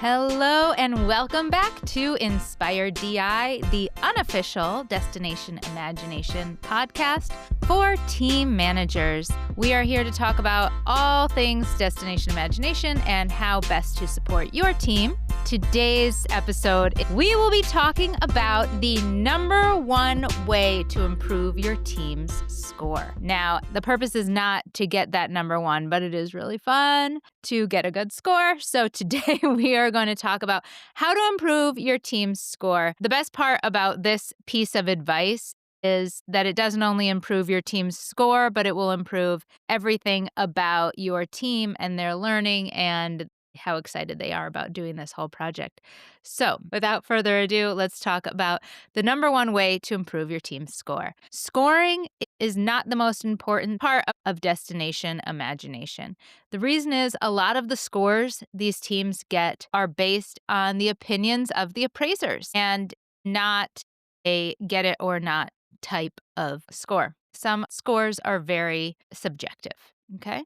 Hello and welcome back to Inspired DI, the unofficial Destination Imagination podcast for team managers. We are here to talk about all things Destination Imagination and how best to support your team. Today's episode, we will be talking about the number one way to improve your team's score. Now, the purpose is not to get that number one, but it is really fun to get a good score. So today we are going to talk about how to improve your team's score. The best part about this piece of advice is that it doesn't only improve your team's score, but it will improve everything about your team and their learning and how excited they are about doing this whole project. So without further ado, let's talk about the number one way to improve your team's score. Scoring is not the most important part of Destination Imagination. The reason is a lot of the scores these teams get are based on the opinions of the appraisers and not a get it or not type of score. Some scores are very subjective, okay?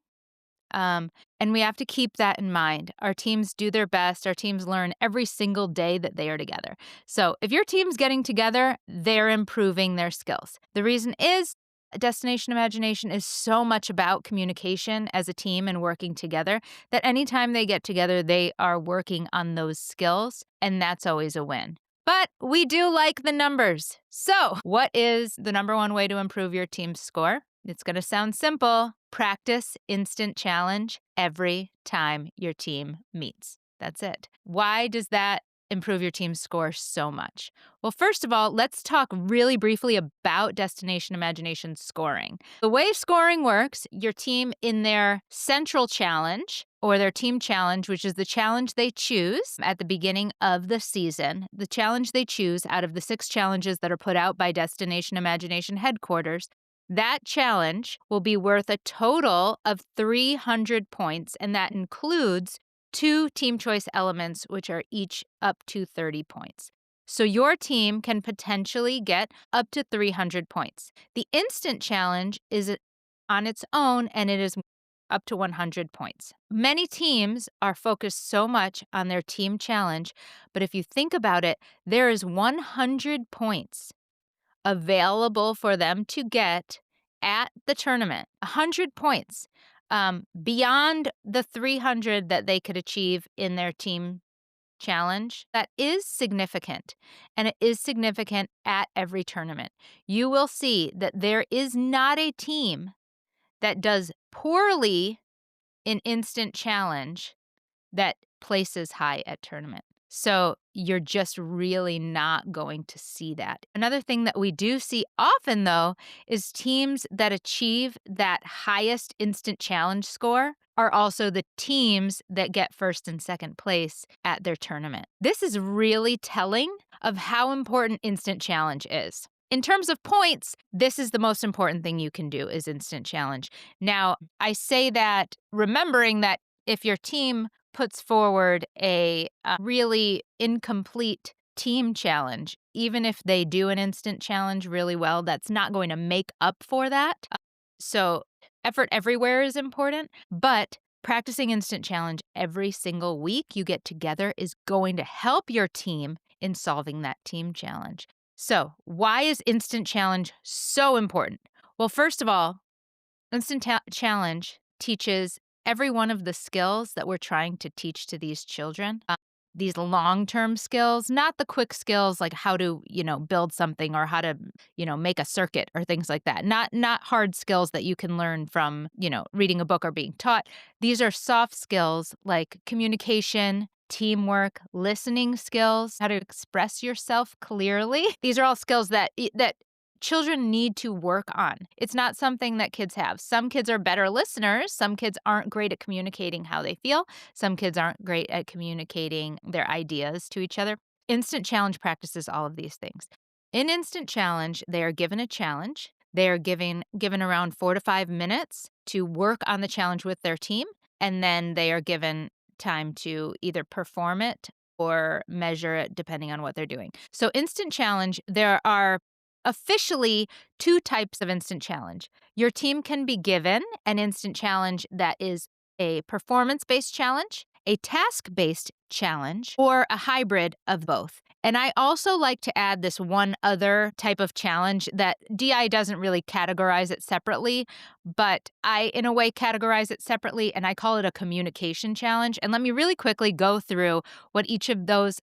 And we have to keep that in mind. Our teams do their best. Our teams learn every single day that they are together. So if your team's getting together, they're improving their skills. The reason is Destination Imagination is so much about communication as a team and working together that anytime they get together, they are working on those skills, and that's always a win. But we do like the numbers. So what is the number one way to improve your team's score? It's going to sound simple. Practice instant challenge every time your team meets. That's it. Why does that improve your team's score so much? Well, first of all, let's talk really briefly about Destination Imagination scoring. The way scoring works, your team in their central challenge or their team challenge, which is the challenge they choose at the beginning of the season, the challenge they choose out of the 6 challenges that are put out by Destination Imagination headquarters, that challenge will be worth a total of 300 points, and that includes 2 team choice elements, which are each up to 30 points. So your team can potentially get up to 300 points. The instant challenge is on its own, and it is up to 100 points. Many teams are focused so much on their team challenge, but if you think about it, there is 100 points available for them to get at the tournament. 100 points beyond the 300 that they could achieve in their team challenge. That is significant, and it is significant at every tournament. You will see that there is not a team that does poorly in instant challenge that places high at tournament. So you're just really not going to see that. Another thing that we do see often, though, is teams that achieve that highest instant challenge score are also the teams that get first and second place at their tournament. This is really telling of how important instant challenge is. In terms of points, this is the most important thing you can do is instant challenge. Now, I say that remembering that if your team puts forward a really incomplete team challenge, even if they do an instant challenge really well, that's not going to make up for that. So effort everywhere is important, but practicing instant challenge every single week you get together is going to help your team in solving that team challenge. So why is instant challenge so important? Well, first of all, instant challenge teaches every one of the skills that we're trying to teach to these children. These long-term skills, not the quick skills like how to, build something or how to, make a circuit or things like that. Not hard skills that you can learn from, reading a book or being taught. These are soft skills like communication, teamwork, listening skills, how to express yourself clearly. These are all skills that children need to work on. It's not something that kids have. Some kids are better listeners. Some kids aren't great at communicating how they feel. Some kids aren't great at communicating their ideas to each other. Instant challenge practices all of these things. In instant challenge, they are given a challenge. They are given around 4 to 5 minutes to work on the challenge with their team, and then they are given time to either perform it or measure it depending on what they're doing. So instant challenge, there are officially 2 types of instant challenge. Your team can be given an instant challenge that is a performance-based challenge, a task-based challenge or a hybrid of both. And I also like to add this one other type of challenge that DI doesn't really categorize it separately, but I, in a way, categorize it separately, and I call it a communication challenge. And let me really quickly go through what each of those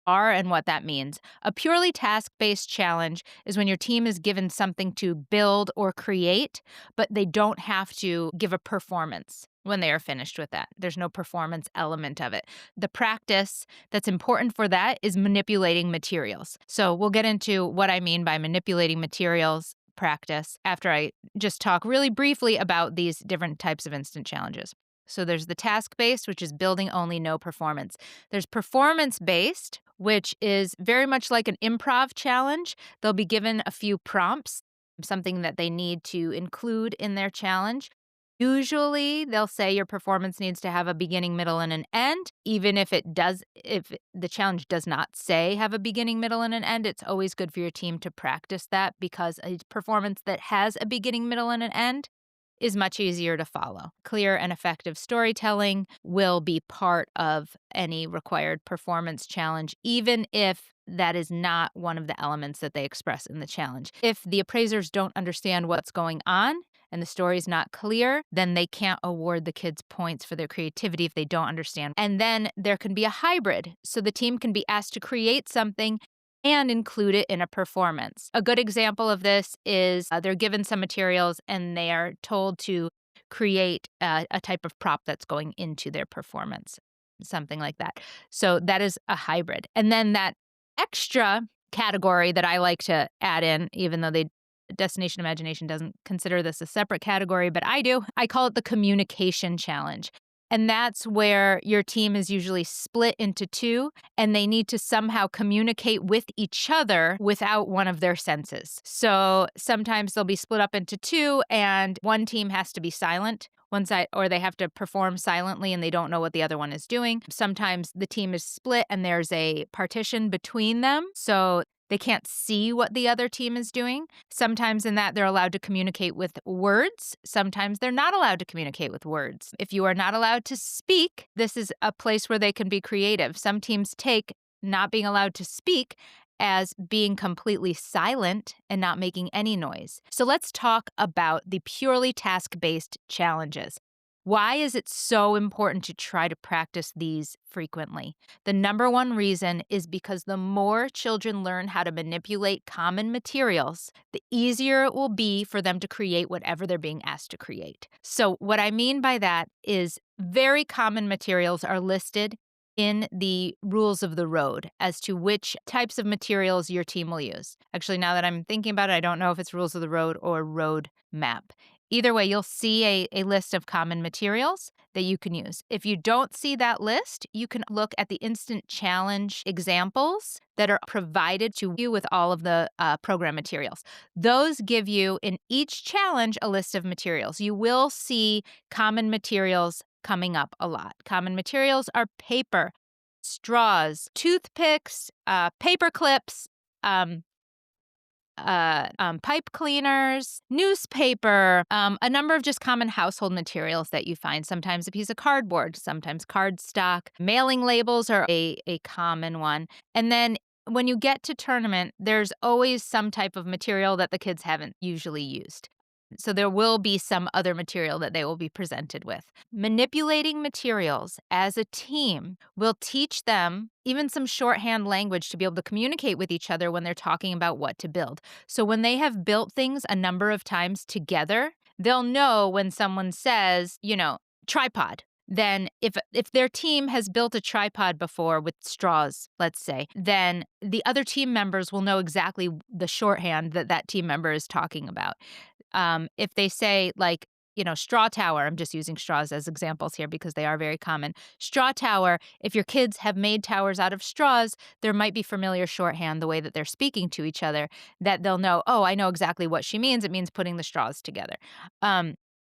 are and what that means. A purely task-based challenge is when your team is given something to build or create, but they don't have to give a performance when they are finished with that. There's no performance element of it. The practice that's important for that is manipulating materials. So we'll get into what I mean by manipulating materials practice after I just talk really briefly about these different types of instant challenges. So there's the task-based, which is building only, no performance. There's performance-based, which is very much like an improv challenge. They'll be given a few prompts, something that they need to include in their challenge. Usually, they'll say your performance needs to have a beginning, middle, and an end. Even if if the challenge does not say have a beginning, middle, and an end, it's always good for your team to practice that because a performance that has a beginning, middle, and an end is much easier to follow. Clear and effective storytelling will be part of any required performance challenge, even if that is not one of the elements that they express in the challenge. If the appraisers don't understand what's going on and the story is not clear, then they can't award the kids points for their creativity if they don't understand. And then there can be a hybrid. So the team can be asked to create something and include it in a performance. A good example of this is they're given some materials and they are told to create a type of prop that's going into their performance, something like that. So that is a hybrid. And then that extra category that I like to add in, even though Destination Imagination doesn't consider this a separate category, but I do. I call it the communication challenge. And that's where your team is usually split into two, and they need to somehow communicate with each other without one of their senses. So sometimes they'll be split up into two, and one team has to be silent. One side, or they have to perform silently and they don't know what the other one is doing. Sometimes the team is split and there's a partition between them. So they can't see what the other team is doing. Sometimes in that they're allowed to communicate with words. Sometimes they're not allowed to communicate with words. If you are not allowed to speak, this is a place where they can be creative. Some teams take not being allowed to speak as being completely silent and not making any noise. So let's talk about the purely task-based challenges. Why is it so important to try to practice these frequently? The number one reason is because the more children learn how to manipulate common materials, the easier it will be for them to create whatever they're being asked to create. So what I mean by that is very common materials are listed in the rules of the road as to which types of materials your team will use. Actually, now that I'm thinking about it, I don't know if it's rules of the road or road map. Either way, you'll see a list of common materials that you can use. If you don't see that list, you can look at the instant challenge examples that are provided to you with all of the program materials. Those give you in each challenge a list of materials. You will see common materials coming up a lot. Common materials are paper, straws, toothpicks, paper clips, pipe cleaners, newspaper, a number of just common household materials that you find. Sometimes a piece of cardboard, sometimes cardstock. Mailing labels are a common one. And then when you get to tournament, there's always some type of material that the kids haven't usually used. So there will be some other material that they will be presented with. Manipulating materials as a team will teach them even some shorthand language to be able to communicate with each other when they're talking about what to build. So when they have built things a number of times together, they'll know when someone says, tripod. Then if their team has built a tripod before with straws, let's say, then the other team members will know exactly the shorthand that team member is talking about. If they say straw tower, I'm just using straws as examples here because they are very common. Straw tower, if your kids have made towers out of straws, there might be familiar shorthand the way that they're speaking to each other that they'll know, oh, I know exactly what she means. It means putting the straws together.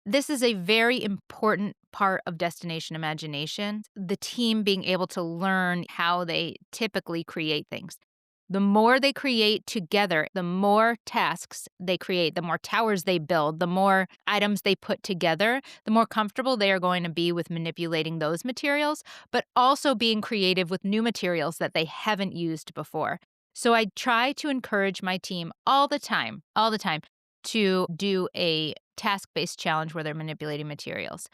This is a very important part of Destination Imagination, the team being able to learn how they typically create things. The more they create together, the more tasks they create, the more towers they build, the more items they put together, the more comfortable they are going to be with manipulating those materials, but also being creative with new materials that they haven't used before. So I try to encourage my team all the time, to do a task-based challenge where they're manipulating materials.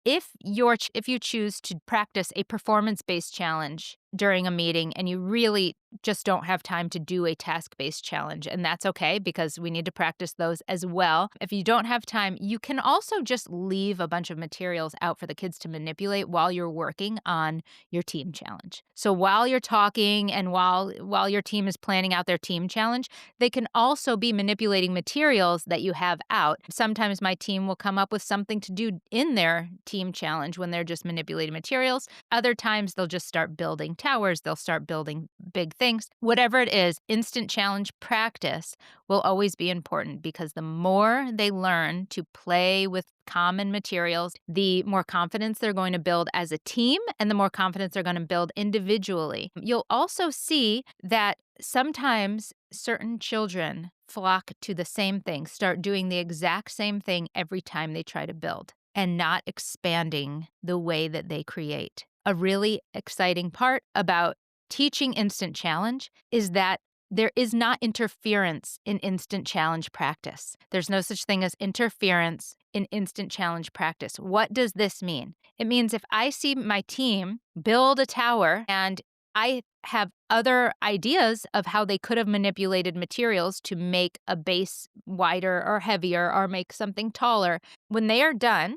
If you choose to practice a performance-based challenge during a meeting and you really just don't have time to do a task-based challenge, and that's okay because we need to practice those as well. If you don't have time, you can also just leave a bunch of materials out for the kids to manipulate while you're working on your team challenge. So while you're talking and while your team is planning out their team challenge, they can also be manipulating materials that you have out. Sometimes my team will come up with something to do in their team challenge when they're just manipulating materials. Other times they'll just start building towers, they'll start building big things. Whatever it is, instant challenge practice will always be important because the more they learn to play with common materials, the more confidence they're going to build as a team and the more confidence they're going to build individually. You'll also see that sometimes certain children flock to the same thing, start doing the exact same thing every time they try to build and not expanding the way that they create. A really exciting part about teaching instant challenge is that there is not interference in instant challenge practice. There's no such thing as interference in instant challenge practice. What does this mean? It means if I see my team build a tower and I have other ideas of how they could have manipulated materials to make a base wider or heavier or make something taller, when they are done,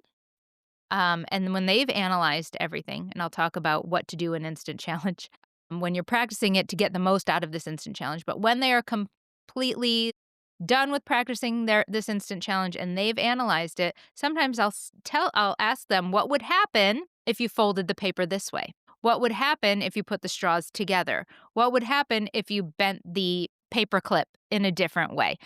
and when they've analyzed everything, and I'll talk about what to do in instant challenge when you're practicing it to get the most out of this instant challenge, but when they are completely done with practicing this instant challenge and they've analyzed it, sometimes I'll ask them what would happen if you folded the paper this way? What would happen if you put the straws together? What would happen if you bent the paper clip in a different way?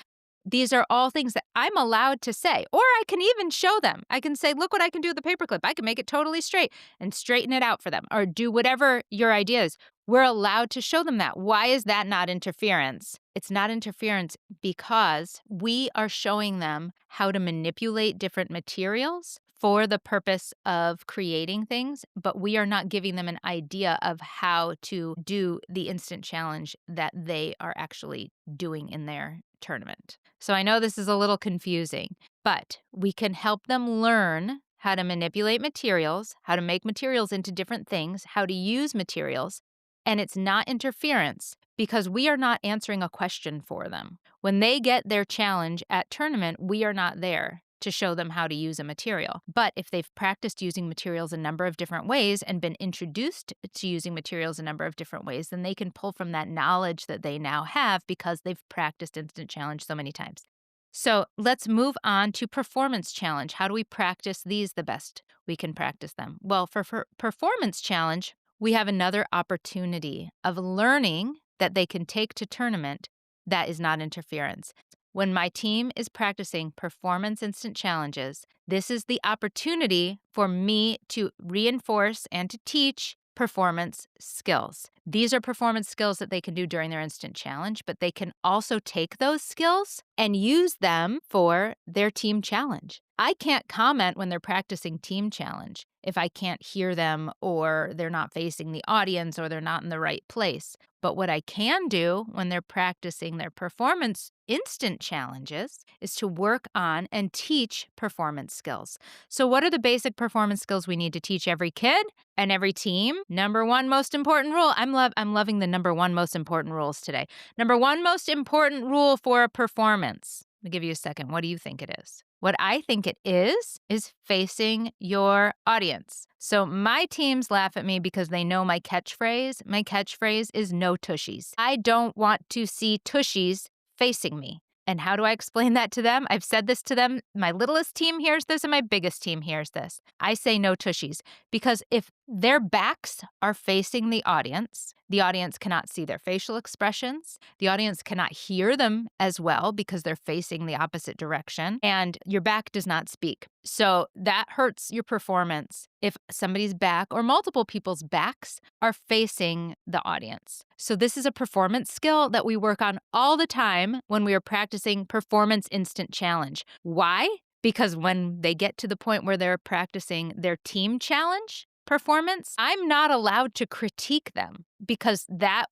These are all things that I'm allowed to say, or I can even show them. I can say, look what I can do with the paperclip. I can make it totally straight and straighten it out for them, or do whatever your idea is. We're allowed to show them that. Why is that not interference? It's not interference because we are showing them how to manipulate different materials for the purpose of creating things, but we are not giving them an idea of how to do the instant challenge that they are actually doing in their tournament. So I know this is a little confusing, but we can help them learn how to manipulate materials, how to make materials into different things, how to use materials, and it's not interference because we are not answering a question for them. When they get their challenge at tournament, we are not there to show them how to use a material. But if they've practiced using materials a number of different ways and been introduced to using materials a number of different ways, then they can pull from that knowledge that they now have because they've practiced instant challenge so many times. So let's move on to performance challenge. How do we practice these the best we can practice them? Well, for performance challenge, we have another opportunity of learning that they can take to tournament that is not interference. When my team is practicing performance instant challenges, this is the opportunity for me to reinforce and to teach performance skills. These are performance skills that they can do during their instant challenge, but they can also take those skills and use them for their team challenge. I can't comment when they're practicing team challenge if I can't hear them or they're not facing the audience or they're not in the right place. But what I can do when they're practicing their performance instant challenges is to work on and teach performance skills. So what are the basic performance skills we need to teach every kid and every team? Number one most important rule. I'm loving the number one most important rules today. Number one most important rule for a performance. Let me give you a second. What do you think it is? What I think it is facing your audience. So my teams laugh at me because they know my catchphrase. My catchphrase is no tushies. I don't want to see tushies facing me. And how do I explain that to them? I've said this to them. My littlest team hears this and my biggest team hears this. I say no tushies because if Their backs are facing the audience. The audience cannot see their facial expressions. The audience cannot hear them as well because they're facing the opposite direction. And your back does not speak. So that hurts your performance if somebody's back or multiple people's backs are facing the audience. So this is a performance skill that we work on all the time when we are practicing Performance Instant Challenge. Why? Because when they get to the point where they're practicing their team challenge performance, I'm not allowed to critique them because that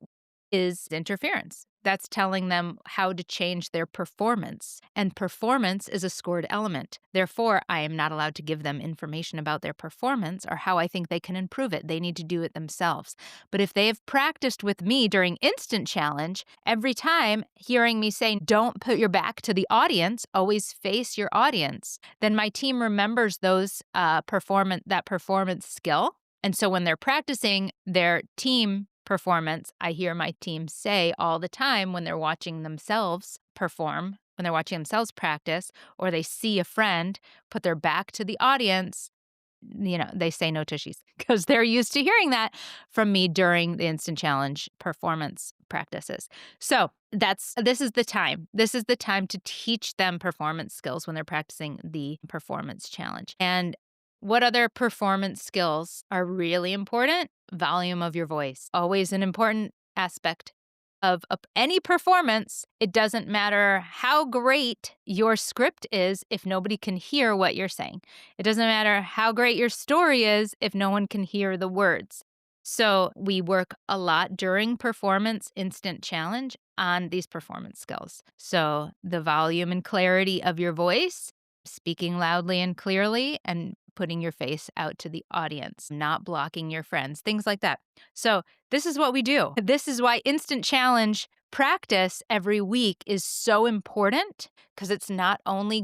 is interference. That's telling them how to change their performance. And performance is a scored element. Therefore, I am not allowed to give them information about their performance or how I think they can improve it. They need to do it themselves. But if they have practiced with me during Instant Challenge, every time hearing me saying, don't put your back to the audience, always face your audience, then my team remembers that performance skill. And so when they're practicing their team performance, I hear my team say all the time when they're watching themselves perform, when they're watching themselves practice, or they see a friend put their back to the audience, they say no tushies because they're used to hearing that from me during the Instant Challenge performance practices. So this is the time. This is the time to teach them performance skills when they're practicing the performance challenge. And what other performance skills are really important? Volume of your voice. Always an important aspect of any performance. It doesn't matter how great your script is if nobody can hear what you're saying. It doesn't matter how great your story is if no one can hear the words. So we work a lot during Performance Instant Challenge on these performance skills. So the volume and clarity of your voice, speaking loudly and clearly, and putting your face out to the audience, not blocking your friends, things like that. So this is what we do. This is why Instant Challenge practice every week is so important, because it's not only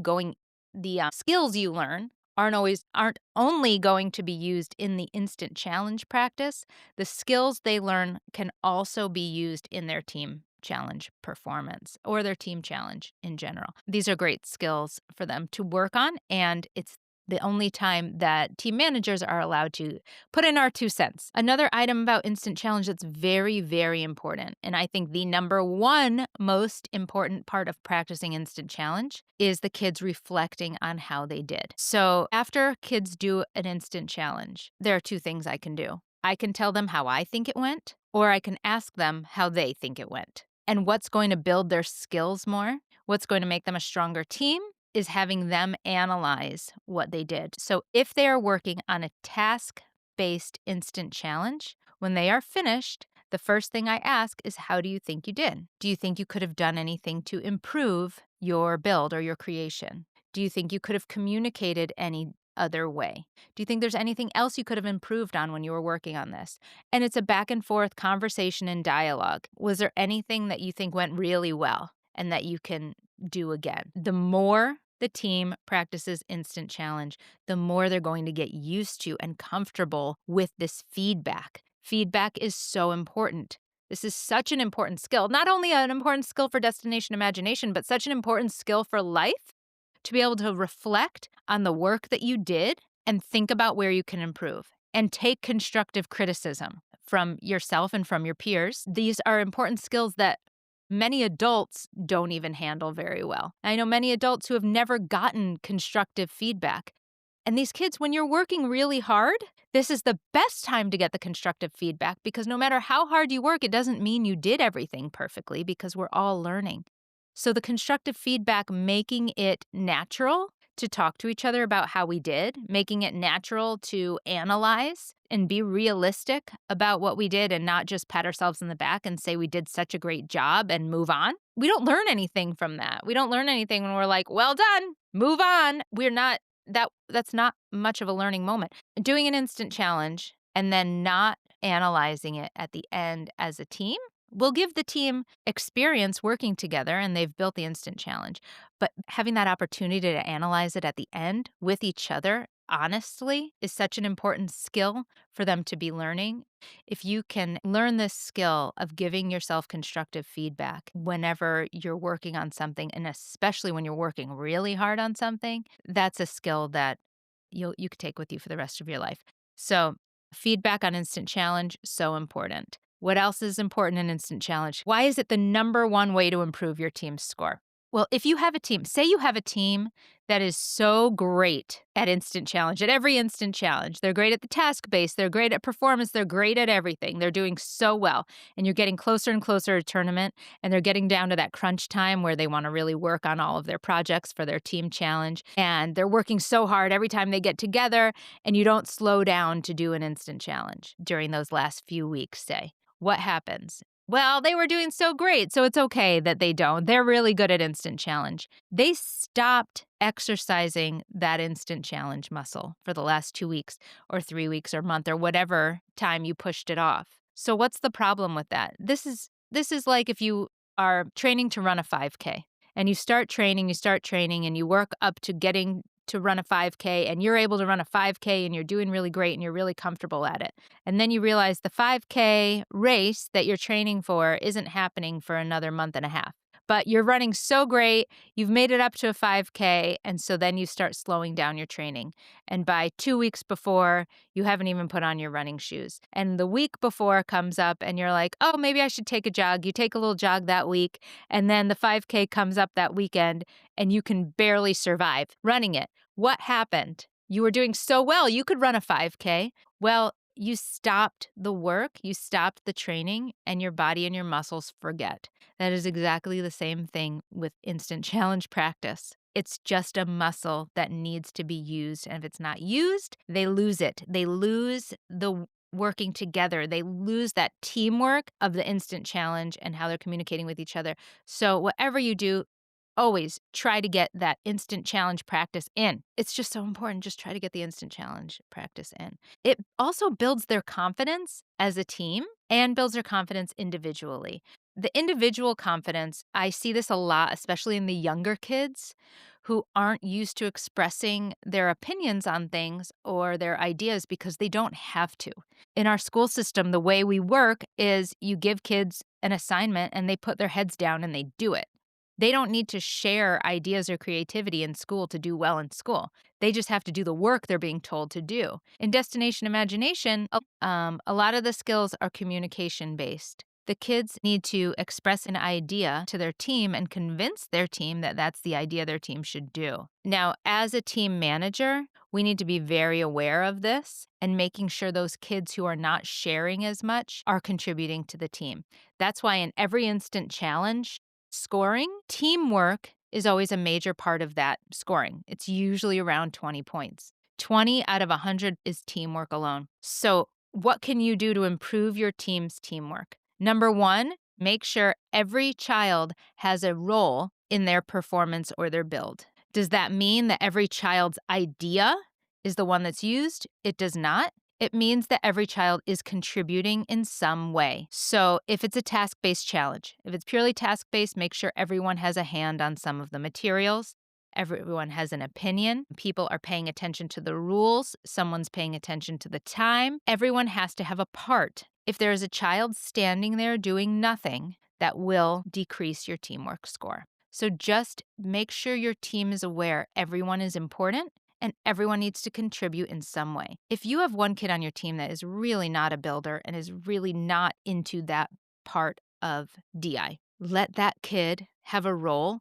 the skills you learn aren't only going to be used in the Instant Challenge practice. The skills they learn can also be used in their team challenge performance or their team challenge in general. These are great skills for them to work on, and it's the only time that team managers are allowed to put in our 2 cents. Another item about Instant Challenge that's very, very important, and I think the number one most important part of practicing Instant Challenge, is the kids reflecting on how they did. So after kids do an Instant Challenge, there are 2 things I can do. I can tell them how I think it went, or I can ask them how they think it went. And what's going to build their skills more, what's going to make them a stronger team, is having them analyze what they did. So if they are working on a task-based Instant Challenge, when they are finished, the first thing I ask is, how do you think you did? Do you think you could have done anything to improve your build or your creation? Do you think you could have communicated any other way? Do you think there's anything else you could have improved on when you were working on this? And it's a back and forth conversation and dialogue. Was there anything that you think went really well and that you can do again? The more the team practices Instant Challenge, the more they're going to get used to and comfortable with this feedback. Feedback is so important. This is such an important skill, not only an important skill for destination imagination, but such an important skill for life, to be able to reflect on the work that you did and think about where you can improve and take constructive criticism from yourself and from your peers. These are important skills that many adults don't even handle very well. I know many adults who have never gotten constructive feedback. And these kids, when you're working really hard, this is the best time to get the constructive feedback, because no matter how hard you work, it doesn't mean you did everything perfectly, because we're all learning. So the constructive feedback, making it natural to talk to each other about how we did, making it natural to analyze and be realistic about what we did and not just pat ourselves on the back and say we did such a great job and move on. We don't learn anything from that. We don't learn anything when we're like, well done, move on. That's not much of a learning moment. Doing an Instant Challenge and then not analyzing it at the end as a team will give the team experience working together, and they've built the Instant Challenge. But having that opportunity to analyze it at the end with each other, honestly, is such an important skill for them to be learning. If you can learn this skill of giving yourself constructive feedback whenever you're working on something, and especially when you're working really hard on something, that's a skill that you could take with you for the rest of your life. So Feedback on Instant Challenge, so important. What else is important in Instant Challenge? Why is it the number one way to improve your team's score? Well, if you have a team, say you have a team that is so great at Instant Challenge, at every Instant Challenge, they're great at the task base, they're great at performance, they're great at everything, they're doing so well, and you're getting closer and closer to tournament, and they're getting down to that crunch time where they want to really work on all of their projects for their team challenge, and they're working so hard every time they get together, and you don't slow down to do an Instant Challenge during those last few weeks, say. What happens? Well, they were doing so great, so it's okay that they don't. They're really good at Instant Challenge. They stopped exercising that Instant Challenge muscle for the last 2 weeks or 3 weeks or month or whatever time you pushed it off. So what's the problem with that? This is like if you are training to run a 5K and you start training and you work up to getting to run a 5K and you're able to run a 5K and you're doing really great and you're really comfortable at it. And then you realize the 5K race that you're training for isn't happening for another month and a half. But you're running so great, you've made it up to a 5K, and so then you start slowing down your training. And by 2 weeks before, you haven't even put on your running shoes. And the week before comes up and you're like, oh, maybe I should take a jog. You take a little jog that week, and then the 5K comes up that weekend, and you can barely survive running it. What happened? You were doing so well, you could run a 5K. Well, you stopped the work, you stopped the training, and your body and your muscles forget. That is exactly the same thing with Instant Challenge practice. It's just a muscle that needs to be used. And if it's not used, they lose it. They lose the working together. They lose that teamwork of the Instant Challenge and how they're communicating with each other. So whatever you do, always try to get that Instant Challenge practice in. It's just so important. Just try to get the Instant Challenge practice in. It also builds their confidence as a team and builds their confidence individually. The individual confidence, I see this a lot, especially in the younger kids who aren't used to expressing their opinions on things or their ideas because they don't have to. In our school system, the way we work is you give kids an assignment and they put their heads down and they do it. They don't need to share ideas or creativity in school to do well in school. They just have to do the work they're being told to do. In Destination Imagination, a lot of the skills are communication based. The kids need to express an idea to their team and convince their team that that's the idea their team should do. Now, as a team manager, we need to be very aware of this and making sure those kids who are not sharing as much are contributing to the team. That's why in every Instant Challenge, scoring, teamwork is always a major part of that scoring. It's usually around 20 points. 20 out of 100 is teamwork alone. So what can you do to improve your team's teamwork? Number one, make sure every child has a role in their performance or their build. Does that mean that every child's idea is the one that's used? It does not. It means that every child is contributing in some way. So if it's a task-based challenge, if it's purely task-based, make sure everyone has a hand on some of the materials. Everyone has an opinion. People are paying attention to the rules. Someone's paying attention to the time. Everyone has to have a part. If there is a child standing there doing nothing, that will decrease your teamwork score. So just make sure your team is aware everyone is important and everyone needs to contribute in some way. If you have one kid on your team that is really not a builder and is really not into that part of DI, let that kid have a role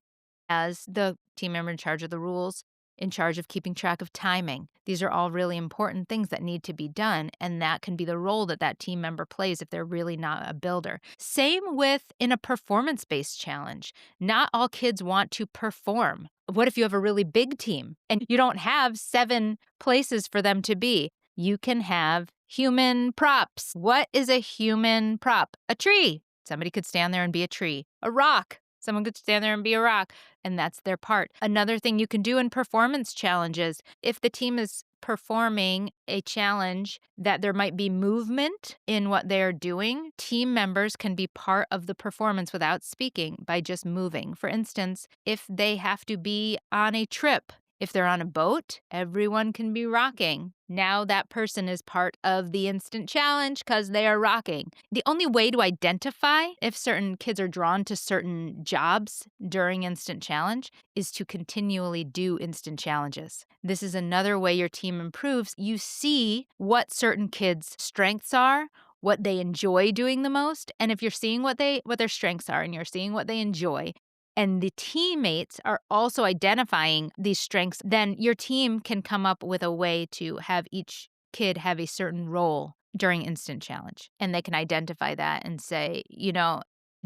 as the team member in charge of the rules, in charge of keeping track of timing. These are all really important things that need to be done, and that can be the role that that team member plays if they're really not a builder. Same with in a performance-based challenge. Not all kids want to perform. What if you have a really big team and you don't have 7 places for them to be? You can have human props. What is a human prop? A tree. Somebody could stand there and be a tree. A rock. Someone could stand there and be a rock, and that's their part. Another thing you can do in performance challenges, if the team is performing a challenge that there might be movement in what they're doing, team members can be part of the performance without speaking by just moving. For instance, if they have to be on a trip If they're on a boat, everyone can be rocking. Now that person is part of the instant challenge because they are rocking. The only way to identify if certain kids are drawn to certain jobs during instant challenge is to continually do instant challenges. This is another way your team improves. You see what certain kids' strengths are, what they enjoy doing the most, and if you're seeing what their strengths are and you're seeing what they enjoy, and the teammates are also identifying these strengths, then your team can come up with a way to have each kid have a certain role during instant challenge. And they can identify that and say,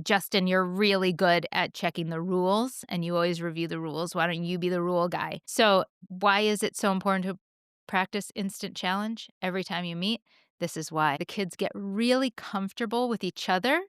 Justin, you're really good at checking the rules and you always review the rules. Why don't you be the rule guy? So why is it so important to practice instant challenge every time you meet? This is why. The kids get really comfortable with each other.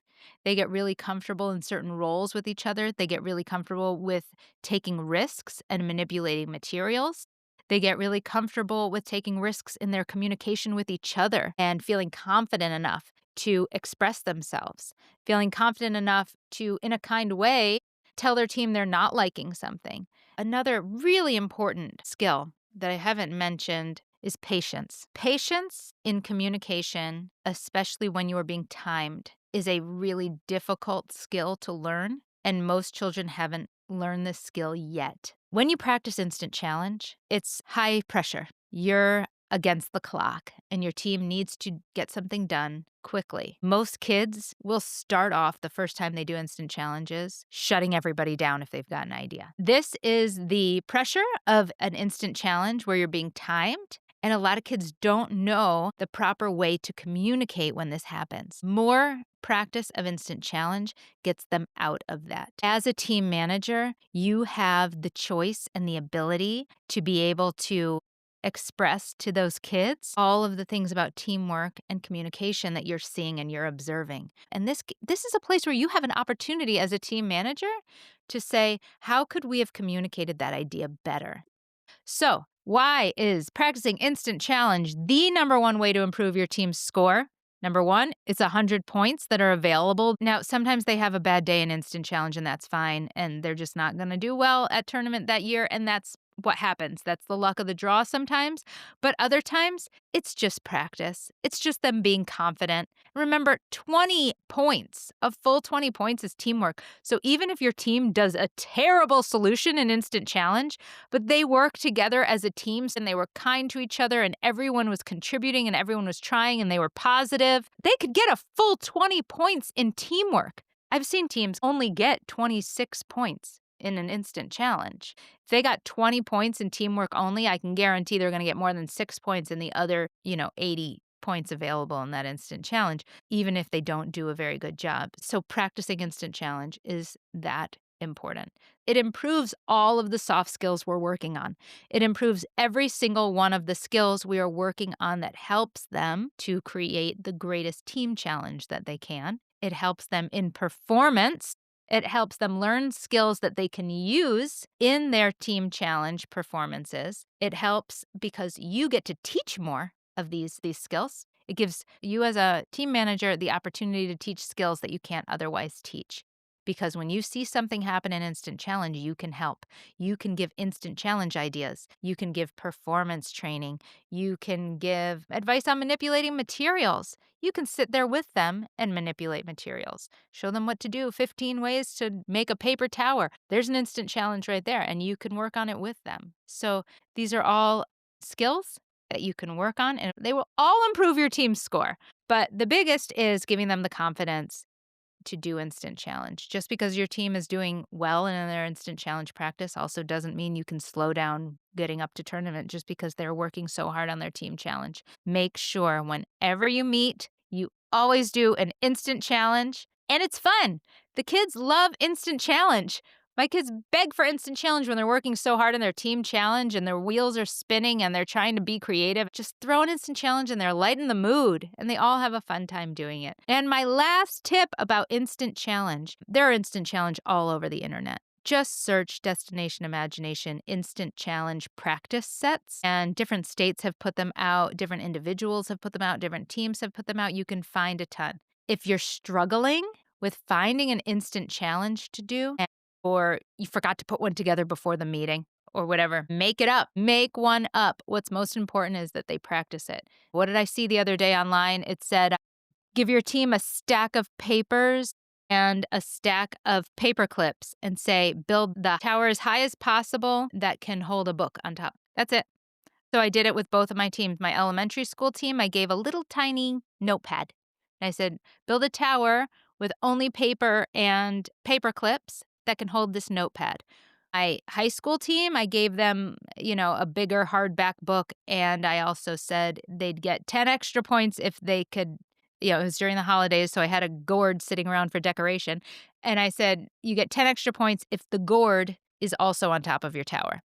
They get really comfortable in certain roles with each other. They get really comfortable with taking risks and manipulating materials. They get really comfortable with taking risks in their communication with each other and feeling confident enough to express themselves, feeling confident enough to, in a kind way, tell their team they're not liking something. Another really important skill that I haven't mentioned is patience. Patience in communication, especially when you are being timed, is a really difficult skill to learn, and most children haven't learned this skill yet. When you practice instant challenge, it's high pressure. You're against the clock, and your team needs to get something done quickly. Most kids will start off the first time they do instant challenges, shutting everybody down if they've got an idea. This is the pressure of an instant challenge where you're being timed. And a lot of kids don't know the proper way to communicate when this happens. More practice of instant challenge gets them out of that. As a team manager, you have the choice and the ability to be able to express to those kids all of the things about teamwork and communication that you're seeing and you're observing. And this is a place where you have an opportunity as a team manager to say, how could we have communicated that idea better? So, why is practicing instant challenge the number one way to improve your team's score? Number one, it's 100 points that are available. Now, sometimes they have a bad day in instant challenge, and that's fine, and they're just not going to do well at tournament that year, and that's what happens. That's the luck of the draw sometimes. But other times, it's just practice. It's just them being confident. Remember, 20 points, a full 20 points is teamwork. So even if your team does a terrible solution in instant challenge, but they work together as a team and they were kind to each other and everyone was contributing and everyone was trying and they were positive, they could get a full 20 points in teamwork. I've seen teams only get 26 points in an instant challenge. If they got 20 points in teamwork only, I can guarantee they're going to get more than 6 points in the other, 80 points available in that instant challenge, even if they don't do a very good job. So practicing instant challenge is that important. It improves all of the soft skills we're working on. It improves every single one of the skills we are working on that helps them to create the greatest team challenge that they can. It helps them in performance. It helps them learn skills that they can use in their team challenge performances. It helps because you get to teach more of these skills. It gives you as a team manager the opportunity to teach skills that you can't otherwise teach. Because when you see something happen in instant challenge, you can help. You can give instant challenge ideas. You can give performance training. You can give advice on manipulating materials. You can sit there with them and manipulate materials. Show them what to do, 15 ways to make a paper tower. There's an instant challenge right there, and you can work on it with them. So these are all skills that you can work on, and they will all improve your team's score. But the biggest is giving them the confidence to do instant challenge. Just because your team is doing well in their instant challenge practice also doesn't mean you can slow down getting up to tournament just because they're working so hard on their team challenge. Make sure whenever you meet, you always do an instant challenge, and it's fun. The kids love instant challenge. My kids beg for instant challenge when they're working so hard on their team challenge and their wheels are spinning and they're trying to be creative. Just throw an instant challenge and they're lighting the mood and they all have a fun time doing it. And my last tip about instant challenge, there are instant challenge all over the internet. Just search Destination Imagination instant challenge practice sets, and different states have put them out, different individuals have put them out, different teams have put them out. You can find a ton. If you're struggling with finding an instant challenge to do, or you forgot to put one together before the meeting, or whatever. Make it up. Make one up. What's most important is that they practice it. What did I see the other day online? It said, give your team a stack of papers and a stack of paper clips and say, build the tower as high as possible that can hold a book on top. That's it. So I did it with both of my teams. My elementary school team, I gave a little tiny notepad. And I said, build a tower with only paper and paper clips that can hold this notepad. My high school team, I gave them, a bigger hardback book. And I also said they'd get 10 extra points if they could, it was during the holidays, so I had a gourd sitting around for decoration. And I said, you get 10 extra points if the gourd is also on top of your tower.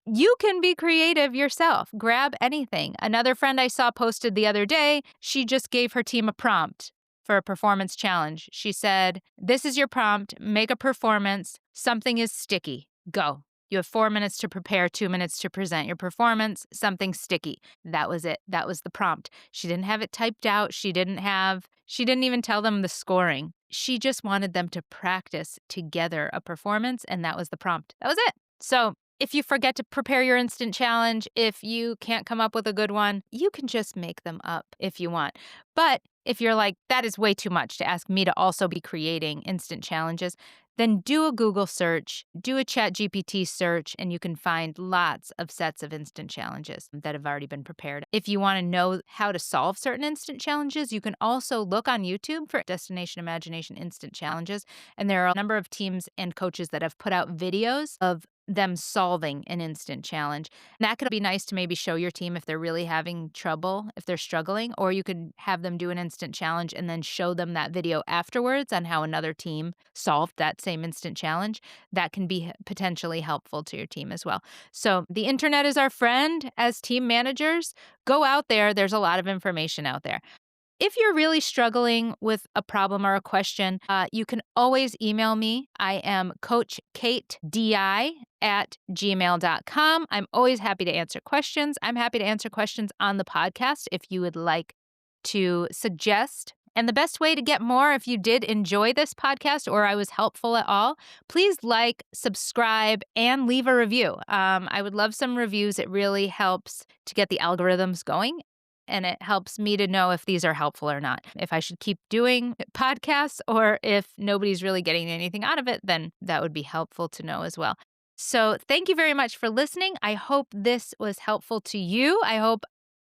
You can be creative yourself. Grab anything. Another friend I saw posted the other day, she just gave her team a prompt for a performance challenge. She said, this is your prompt. Make a performance. Something is sticky. Go. You have 4 minutes to prepare, 2 minutes to present your performance, something sticky. That was it. That was the prompt. She didn't have it typed out. She didn't even tell them the scoring. She just wanted them to practice together a performance, and that was the prompt. That was it. So if you forget to prepare your instant challenge, if you can't come up with a good one, you can just make them up if you want. But if you're like, that is way too much to ask me to also be creating instant challenges, then do a Google search, do a ChatGPT search, and you can find lots of sets of instant challenges that have already been prepared. If you want to know how to solve certain instant challenges, you can also look on YouTube for Destination Imagination instant challenges. And there are a number of teams and coaches that have put out videos of them solving an instant challenge. And that could be nice to maybe show your team if they're really having trouble, if they're struggling, or you could have them do an instant challenge and then show them that video afterwards on how another team solved that same instant challenge. That can be potentially helpful to your team as well. So the internet is our friend as team managers. Go out there. There's a lot of information out there. If you're really struggling with a problem or a question, you can always email me. I am coachkatedi@gmail.com. I'm always happy to answer questions. I'm happy to answer questions on the podcast if you would like to suggest. And the best way to get more, if you did enjoy this podcast or I was helpful at all, please like, subscribe, and leave a review. I would love some reviews. It really helps to get the algorithms going. And it helps me to know if these are helpful or not. If I should keep doing podcasts or if nobody's really getting anything out of it, then that would be helpful to know as well. So thank you very much for listening. I hope this was helpful to you. I hope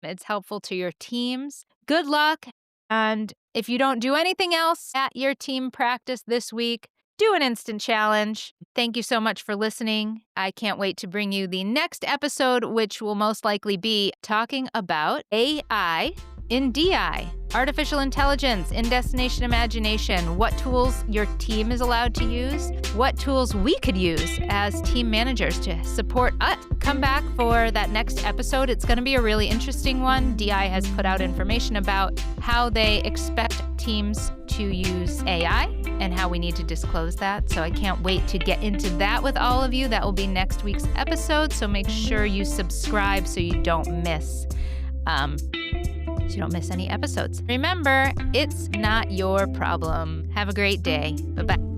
it's helpful to your teams. Good luck. And if you don't do anything else at your team practice this week, do an instant challenge. Thank you so much for listening. I can't wait to bring you the next episode, which will most likely be talking about AI in DI, artificial intelligence in Destination Imagination, what tools your team is allowed to use, what tools we could use as team managers to support us. Come back for that next episode. It's going to be a really interesting one. DI has put out information about how they expect teams to use AI and how we need to disclose that. So I can't wait to get into that with all of you. That will be next week's episode. So make sure you subscribe so you don't miss any episodes. Remember, it's not your problem. Have a great day. Bye-bye.